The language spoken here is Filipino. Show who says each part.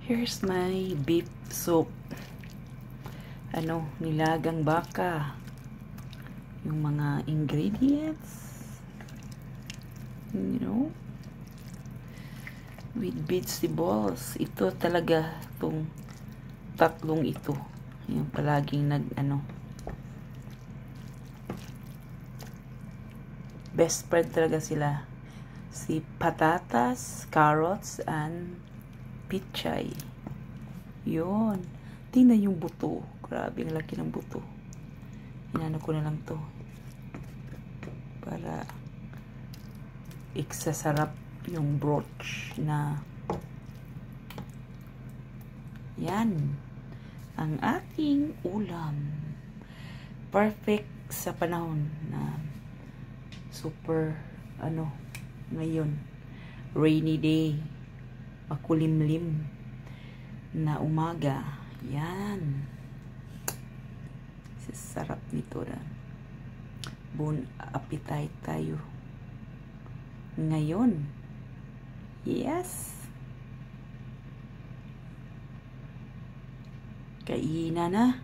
Speaker 1: Here's my beef soup. Nilagang baka. Yung mga ingredients. With vegetables. Ito talaga, itong tatlong ito. Yung palaging best friend talaga sila. Si patatas, carrots, and pichay. Yun. Tingnan yung buto. Grabe, ang laki ng buto. Inano ko na lang to. Para iksasarap yung broth na yan. Ang ating ulam. Perfect sa panahon na super, ngayon. Rainy day. Makulimlim na umaga. Yan. Sarap nito na. Bon appetite tayo. Ngayon. Yes. Kainan na.